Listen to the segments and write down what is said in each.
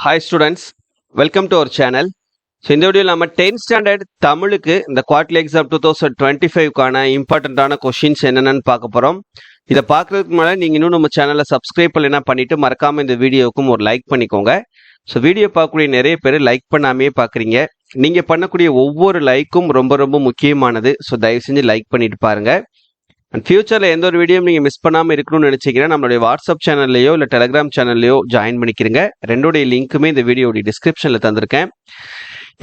Hi students, welcome to our channel. So இந்த வீடியோவில் நம்ம 10th ஸ்டாண்டர்ட் தமிழுக்கு இந்த குவார்டர்லி எக்ஸாம் 2025க்கான இம்பார்ட்டண்ட்டான கொஷின்ஸ் என்னென்னு பார்க்க போகிறோம். இதை பார்க்குறதுக்கு முன்னாடி நீங்கள் இன்னும் நம்ம சேனலை சப்ஸ்கிரைப் பண்ணலாம் பண்ணிவிட்டு மறக்காமல் இந்த வீடியோவுக்கும் ஒரு லைக் பண்ணிக்கோங்க. ஸோ வீடியோ பார்க்கக்கூடிய நிறைய பேர் லைக் பண்ணாமே பார்க்குறீங்க. நீங்கள் பண்ணக்கூடிய ஒவ்வொரு லைக்கும் ரொம்ப ரொம்ப முக்கியமானது. ஸோ தயவு செஞ்சு லைக் பண்ணிட்டு பாருங்கள். அண்ட் ஃபியூச்சரில் எந்த ஒரு வீடியோ நீங்கள் மிஸ் பண்ணாமல் இருக்கணும்னு நினச்சிக்கிறேன் நம்மளுடைய வாட்ஸ்அப் சேனல்லையோ இல்லை டெலிகிராம் சேனல்லையோ ஜாயின் பண்ணிக்கிறீங்க. ரெண்டோடைய லிங்க்குமே இந்த வீடியோடைய டிஸ்கிரிப்ஷனில் தந்திருக்கேன்.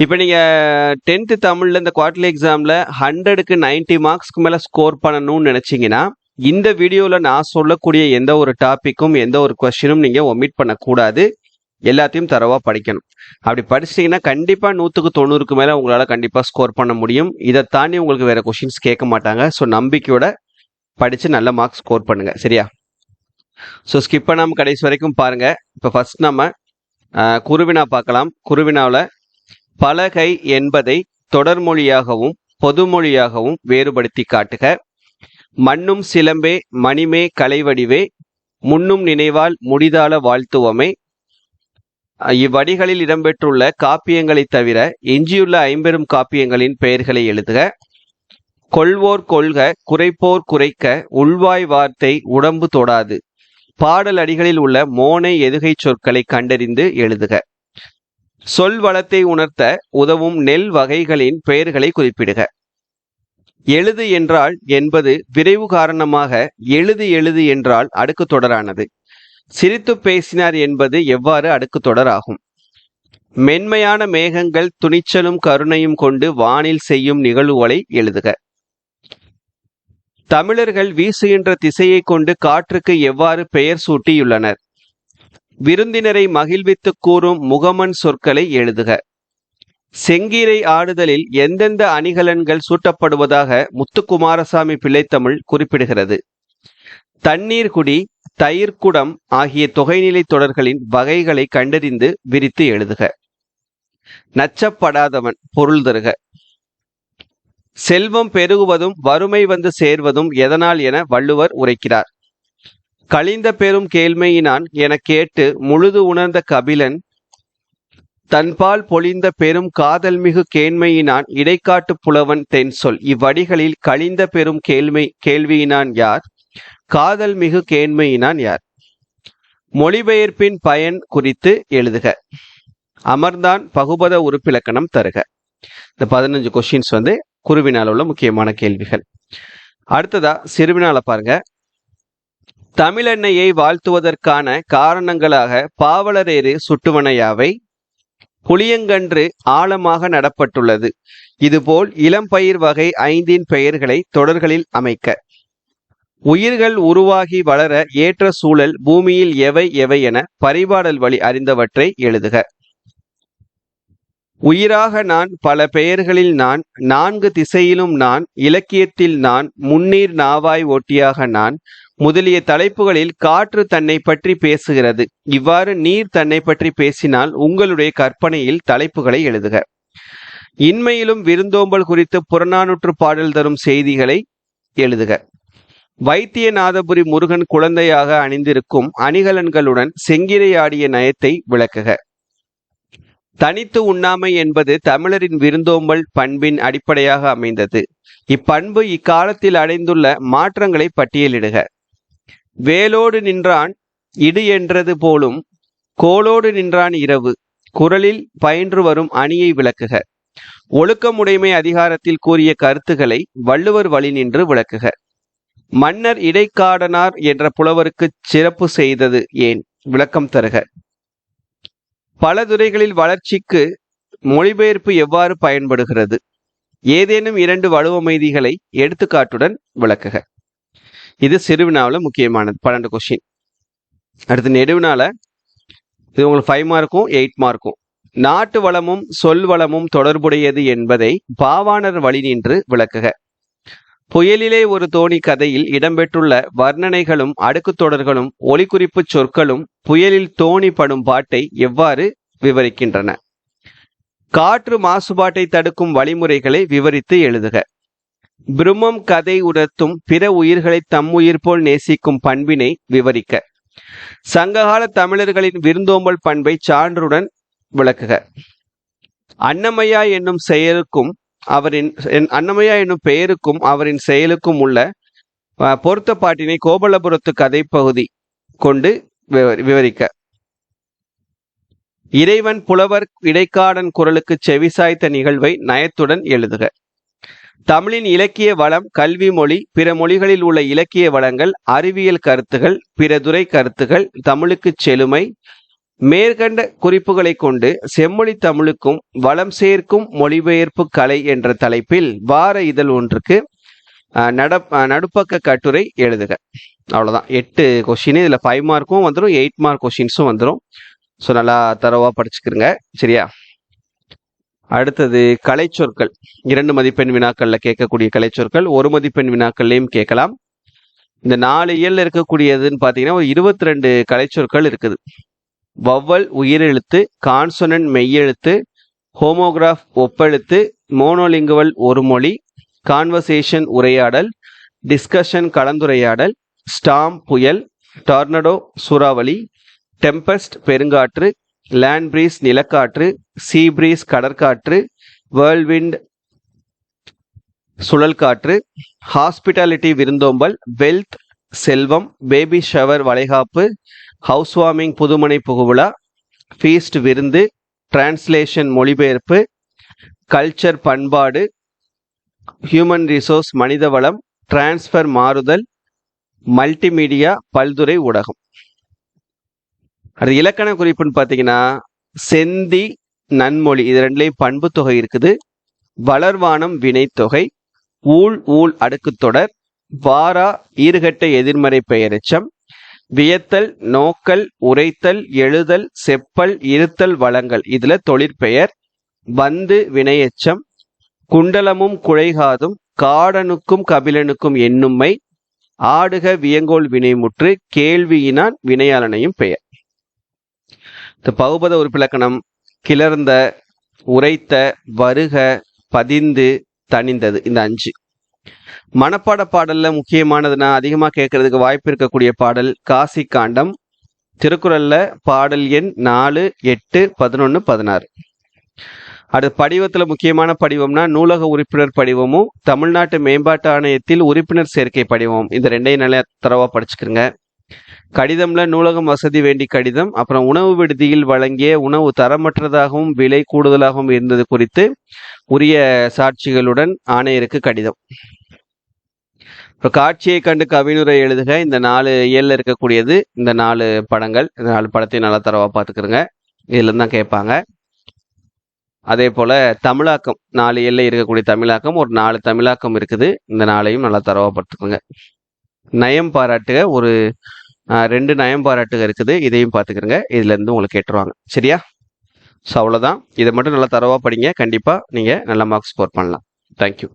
இப்போ நீங்கள் 10th தமிழில் இந்த குவார்டர்லி எக்ஸாமில் 100க்கு 90 மார்க்ஸ்க்கு மேலே ஸ்கோர் பண்ணணும்னு நினச்சிங்கன்னா இந்த வீடியோவில் நான் சொல்லக்கூடிய எந்த ஒரு டாப்பிக்கும் எந்த ஒரு கொஸ்டினும் நீங்கள் ஒமிட் பண்ணக்கூடாது. எல்லாத்தையும் தரவாக படிக்கணும். அப்படி படிச்சிட்டிங்கன்னா கண்டிப்பாக 100க்கு 90க்கு மேலே உங்களால் கண்டிப்பாக ஸ்கோர் பண்ண முடியும். இதை தாண்டி உங்களுக்கு வேறு கொஷின்ஸ் கேட்க மாட்டாங்க. ஸோ நம்பிக்கையோட படித்து நல்ல மார்க்ஸ் ஸ்கோர் பண்ணுங்கள், சரியா? ஸோ ஸ்கிப் பண்ணாமல் கடைசி வரைக்கும் பாருங்கள். இப்போ ஃபர்ஸ்ட் நம்ம குருவினா பார்க்கலாம். குருவினாவில் பலகை என்பதை தொடர்மொழியாகவும் பொதுமொழியாகவும் வேறுபடுத்தி காட்டுக. மண்ணும் சிலம்பே மணிமே கலைவடிவே முன்னும் நினைவால் முடிதால வாழ்த்துவமே. இவ்வடிகளில் இடம்பெற்றுள்ள காப்பியங்களை தவிர எஞ்சியுள்ள 50 காப்பியங்களின் பெயர்களை எழுதுக. கொள்வோர் கொள்க குறைப்போர் குறைக்க உள்வாய் வார்த்தை உடம்பு தொடாது. பாடல் அடிகளில் உள்ள மோனை எதுகை சொற்களை கண்டறிந்து எழுதுக. சொல் வளத்தை உணர்த்த உதவும் நெல் வகைகளின் பெயர்களை குறிப்பிடுக. எழுது என்றால் என்பது விரைவு காரணமாக எழுது எழுது என்றால் அடுக்கு தொடரானது. சிரித்து பேசினார் என்பது எவ்வாறு அடுக்கு தொடர் ஆகும்? மென்மையான மேகங்கள் துணிச்சலும் கருணையும் கொண்டு வானில் செய்யும் நிகழ்வுகளை எழுதுக. தமிழர்கள் வீசுகின்ற திசையை கொண்டு காற்றுக்கு எவ்வாறு பெயர் சூட்டியுள்ளனர்? விருந்தினரை மகிழ்வித்து கூறும் முகமன் சொற்களை எழுதுக. செங்கீரை ஆடுதலில் எந்தெந்த அணிகலன்கள் சூட்டப்படுவதாக முத்துக்குமாரசாமி பிள்ளைத்தமிழ் குறிப்பிடுகிறது? தண்ணீர் குடி தயிர்குடம் ஆகிய தொகைநிலை தொடர்களின் வகைகளை கண்டறிந்து விரித்து எழுதுக. நச்சப்படாதவன் பொருள் தருக. செல்வம் பெருகுவதும் வறுமை வந்து சேர்வதும் எதனால் என வள்ளுவர் உரைக்கிறார்? கழிந்த பெரும் கேள்மையினான் என கேட்டு முழுது உணர்ந்த கபிலன் தன்பால் பொழிந்த பெரும் காதல் மிகு கேண்மையினான் இடைக்காட்டு புலவன் தென் சொல். இவ்வடிகளில் கழிந்த பெரும் கேள்வியினான் யார்? காதல் மிகு கேண்மையினான் யார்? மொழிபெயர்ப்பின் பயன் குறித்து எழுதுக. அமர்ந்தான் பகுபத உறுப்பிலக்கணம் தருக. இந்த 15 கொஸ்டின்ஸ் குருவினால் உள்ள முக்கியமான கேள்விகள். அடுத்ததா சிறுவினால பாருங்க. தமிழெண்ணையை வாழ்த்துவதற்கான காரணங்களாக பாவலரேறு சுட்டுவனையாவை. புளியங்கன்று ஆழமாக நடப்பட்டுள்ளது. இதுபோல் இளம்பயிர் வகை 5 பெயர்களை தொடர்களில் அமைக்க. உயிர்கள் உருவாகி வளர ஏற்ற சூழல் பூமியில் எவை எவை என பரிபாடல் வழி அறிந்தவற்றை எழுதுக. உயிராக நான் பல பெயர்களில் நான் 4 திசையிலும் நான் இலக்கியத்தில் நான் முன்னீர் நாவாய் ஓட்டியாக நான் முதலிய தலைப்புகளில் காற்று தன்னை பற்றி பேசுகிறது. இவ்வாறு நீர் தன்னை பற்றி பேசினால் உங்களுடைய கற்பனையில் தலைப்புகளை எழுதுக. இன்மையிலும் விருந்தோம்பல் குறித்து புறநானூற்று பாடல் தரும் செய்திகளை எழுதுக. வைத்தியநாதபுரி முருகன் குழந்தையாக அணிந்திருக்கும் அணிகலன்களுடன் செங்கிரை ஆடிய நயத்தை விளக்குக. தனித்து உண்ணாமை என்பது தமிழரின் விருந்தோம்பல் பண்பின் அடிப்படையாக அமைந்தது. இப்பண்பு இக்காலத்தில் அடைந்துள்ள மாற்றங்களை பட்டியலிடுக. வேலோடு நின்றான் இடு என்றது போலும் கோலோடு நின்றான் இரவு குரலில் பயின்று வரும் அணியை விளக்குக. ஒழுக்கமுடைமை அதிகாரத்தில் கூறிய கருத்துக்களை வள்ளுவர் வழி நின்று விளக்குக. மன்னர் இடைக்காடனார் என்ற புலவருக்கு சிறப்பு செய்தது ஏன்? விளக்கம் தருக. பல துறைகளில் வளர்ச்சிக்கு மொழிபெயர்ப்பு எவ்வாறு பயன்படுகிறது? ஏதேனும் 2 வலுவமைதிகளை எடுத்துக்காட்டுடன் விளக்குக. இது சிறுவினாவில் முக்கியமானது 12 கொஸ்டின். அடுத்து நெடுவினால இது உங்களுக்கு 5 மார்க்கும் 8 மார்க்கும். நாட்டு வளமும் சொல் வளமும் தொடர்புடையது என்பதை பாவாணர் வழி நின்று விளக்குக. புயலிலே ஒரு தோணி கதையில் இடம்பெற்றுள்ள வர்ணனைகளும் அடுக்கு தொடர்களும் ஒலிக்குறிப்பு சொற்களும் புயலில் தோணி படும் பாட்டை எவ்வாறு விவரிக்கின்றன? காற்று மாசுபாட்டை தடுக்கும் வழிமுறைகளை விவரித்து எழுதுக. பிரம்மம் கதை உணர்த்தும் பிற உயிர்களை தம் உயிர் போல் நேசிக்கும் பண்பினை விவரிக்க. சங்ககால தமிழர்களின் விருந்தோம்பல் பண்பை சான்றுடன் விளக்குக. அன்னமையா என்னும் செயலுக்கும் அன்னமையா என்னும் பெயருக்கும் அவரின் செயலுக்கும் உள்ள பொருத்தப்பாட்டினை கோபலபுரத்து கதை பகுதி கொண்டு விவரிக்க. இறைவன் புலவர் இடைக்காடன் குரலுக்கு செவிசாய்த்த நிகழ்வை நயத்துடன் எழுதுக. தமிழின் இலக்கிய வளம், கல்வி மொழி, பிற மொழிகளில் உள்ள இலக்கிய வளங்கள், அறிவியல் கருத்துகள், பிற துறை கருத்துகள், தமிழுக்கு செழுமை, மேற்கண்ட குறிப்புகளை கொண்டு செம்மொழி தமிழுக்கும் வளம் சேர்க்கும் மொழிபெயர்ப்பு கலை என்ற தலைப்பில் வார இதழ் ஒன்றுக்கு நடுப்பக்க கட்டுரை எழுதுக. அவ்வளவுதான். 8 கொஸ்டின். இதுல 5 மார்க்கும் வந்துடும், 8 மார்க் கொஸ்டின்ஸும் வந்துடும். ஸோ நல்லா தரவா படிச்சுக்கிறங்க. சரியா? அடுத்தது கலைச்சொற்கள். 2 மதிப்பெண் வினாக்கள்ல கேட்கக்கூடிய கலைச்சொற்கள் 1 மதிப்பெண் வினாக்கள்லையும் கேட்கலாம். இந்த 4 இயல்ல இருக்கக்கூடியதுன்னு பாத்தீங்கன்னா ஒரு 22 கலைச்சொற்கள் இருக்குது. வவ்வல் உயிரெழுத்து, கான்சொனன்ட் மெய்யெழுத்து, ஹோமோகிராஃப் ஒப்பெழுத்து, மோனோலிங்குவல் ஒரு மொழி, கான்வர்சேஷன் உரையாடல், டிஸ்கஷன் கலந்துரையாடல், ஸ்டாம் புயல், டார்னடோ சூறாவளி, டெம்பஸ்ட் பெருங்காற்று, லேண்ட் பிரீஸ் நிலக்காற்று, சீ பிரீஸ் கடற்காற்று, வேர்ல்விண்ட் சுழல் காற்று, ஹாஸ்பிட்டாலிட்டி விருந்தோம்பல், வெல்த் செல்வம், பேபி ஷவர் வளைகாப்பு, ஹவுஸ் வார்மிங் புதுமனை புகுவிழா, ஃபீஸ்ட் விருந்து, டிரான்ஸ்லேஷன் மொழிபெயர்ப்பு, கல்ச்சர் பண்பாடு, ஹியூமன் ரிசோர்ஸ் மனித வளம், டிரான்ஸ்ஃபர் மாறுதல், மல்டிமீடியா பல்துறை ஊடகம். அது இலக்கண குறிப்புன்னு பார்த்தீங்கன்னா செந்தி நன்மொழி, இது ரெண்டுலையும் பண்பு தொகை இருக்குது. வளர்வானம் வினைத்தொகை, ஊழ் ஊழ் அடுக்குத்தொடர், வாரா ஈறுகட்ட எதிர்மறை பெயரெச்சம், வியத்தல் நோக்கல் உரைத்தல் எழுதல் செப்பல் இருத்தல் வளங்கள், இதுல தொழிற்பெயர், வந்து வினையெச்சம், குண்டலமும் குழைகாதும், காடனுக்கும் கபிலனுக்கும் எண்ணும்மை, ஆடுக வியங்கோல் வினைமுற்று, கேள்வியினான் வினையாளனையும் பெயர். இந்த பகுபத உறுப்பிலக்கணம் கிளர்ந்த, உரைத்த, வருக, பதிந்து, தணிந்தது, இந்த 5. மனப்பாட பாடல்ல முக்கியமானதுன்னா அதிகமா கேட்கறதுக்கு வாய்ப்பு இருக்கக்கூடிய பாடல் காசி காண்டம். திருக்குறள்ல பாடல் எண் 4, 8, 11, 16. அடுத்து படிவத்துல முக்கியமான படிவம்னா நூலக உறுப்பினர் படிவமும் தமிழ்நாட்டு மேம்பாட்டு ஆணையத்தில் உறுப்பினர் சேர்க்கை படிவமும், இந்த 2ஐயும் நல்லா தரவா படிச்சுக்கிறங்க. கடிதம்ல நூலகம் வசதி வேண்டி கடிதம், அப்புறம் உணவு விடுதியில் வழங்கிய உணவு தரமற்றதாகவும் விலை கூடுதலாகவும் இருந்தது குறித்து உரிய சாட்சிகளுடன் ஆணையருக்கு கடிதம். இப்போ காட்சியை கண்டு கவினுரை எழுதுக. இந்த 4 இயல்ல இருக்கக்கூடியது இந்த 4 படங்கள். இந்த 4 படத்தையும் நல்லா தரவா பார்த்துக்கிறங்க. இதுல இருந்து தான் கேட்பாங்க. அதே போல தமிழாக்கம் 4 இயல்ல இருக்கக்கூடிய தமிழாக்கம் ஒரு 4 தமிழாக்கம் இருக்குது. இந்த 4ஐயும் நல்லா தரவா பார்த்துக்கோங்க. நயம் பாராட்டுக ஒரு 2 நயம் பாராட்டுக இருக்குது. இதையும் பார்த்துக்கிறங்க. இதுல இருந்து உங்களுக்கு கேட்டுருவாங்க. சரியா? ஸோ அவ்வளோதான். இதை மட்டும் நல்லா தரவா படிங்க. கண்டிப்பா நீங்க நல்ல மார்க்ஸ் ஸ்கோர் பண்ணலாம். தேங்க்யூ.